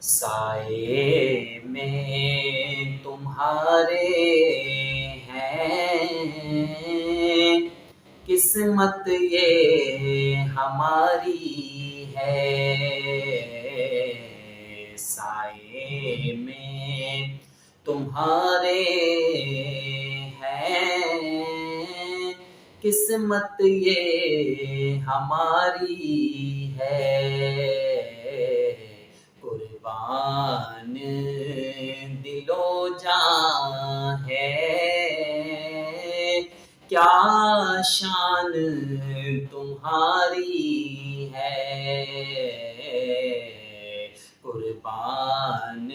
साए में तुम्हारे हैं, किस्मत ये हमारी है। साए में तुम्हारे हैं, किस्मत ये हमारी है। कुर्बान दिलो जान है, क्या शान तुम्हारी है। कुर्बान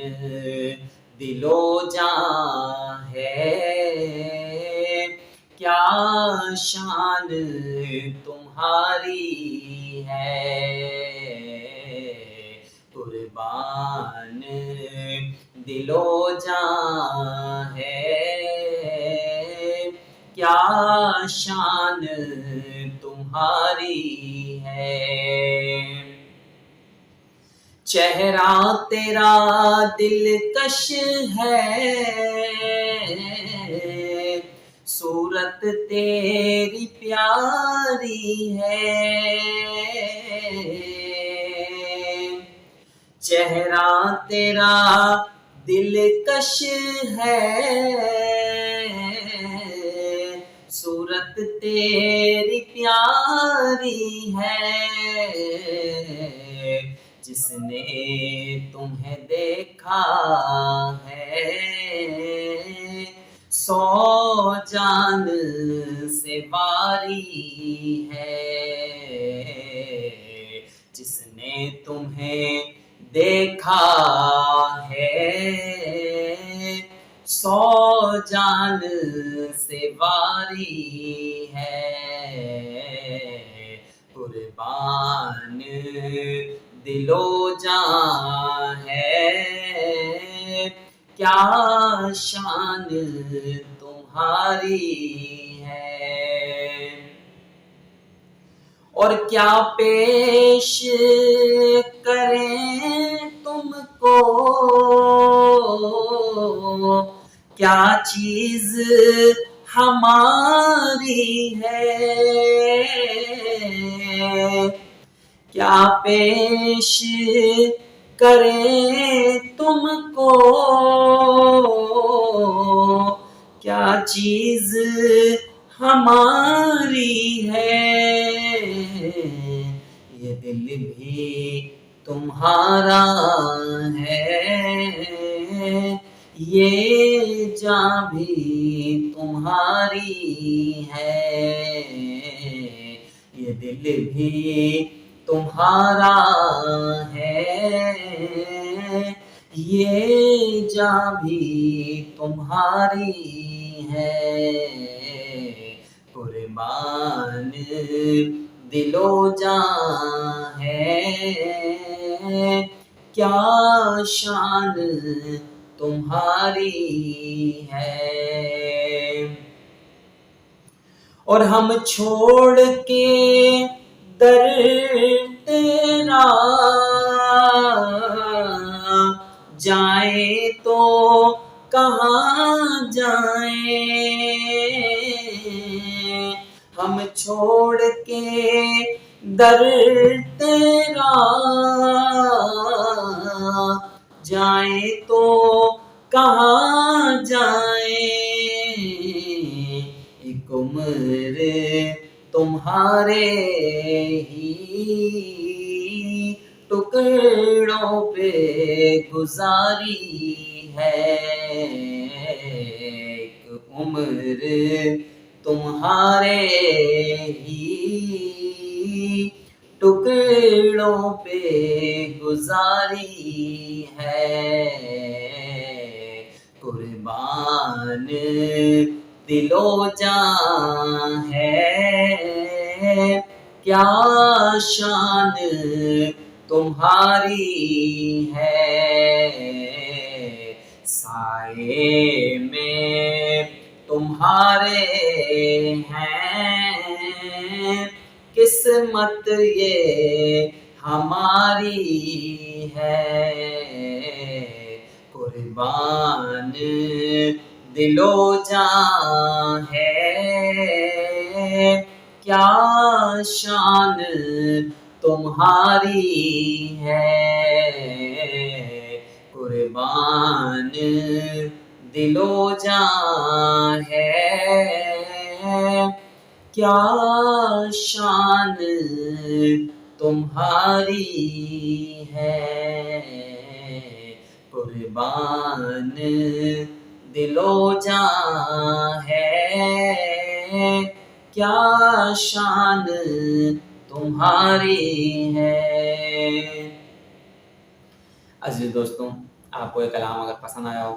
दिलो जान है, क्या शान तुम्हारी है। कुर्बान दिलो जान है, क्या शान तुम्हारी है। चेहरा तेरा दिलकश है, सूरत तेरी प्यारी है। चेहरा तेरा दिलकश है, सूरत तेरी प्यारी है। जिसने तुम्हें देखा है, 100 जान से बारी है। जिसने तुम्हें देखा है, 100 जान से बारी है। कुर्बान दिलो जान है, क्या शान तुम्हारी है। और क्या पेश करें तुमको, क्या चीज हमारी है। क्या पेश करें तुमको, क्या चीज हमारी है। ये दिल भी तुम्हारा है, ये जान भी तुम्हारी है। ये दिल भी तुम्हारा है, ये जान भी तुम्हारी है। कुर्बान दिलो जान है, क्या शान तुम्हारी है। और हम छोड़ के दर तेरा जाए तो कहाँ जाए। हम छोड़ के दर तेरा जाए तो कहाँ जाए। एक उम्र तुम्हारे ही टुकड़ों पे गुजारी है। एक उम्र तुम्हारे ही टुकड़ों पे गुजारी है। कुर्बान दिलो जान है, क्या शान तुम्हारी है। साए में तुम्हारे हैं, किस्मत ये हमारी है। कुर्बान दिलो जान है, क्या शान तुम्हारी है। कुर्बान दिलो जान है, क्या शान तुम्हारी है। कुर्बान दिलो जान है, क्या शान तुम्हारी है। अजीज दोस्तों, आपको ये कलाम अगर पसंद आया हो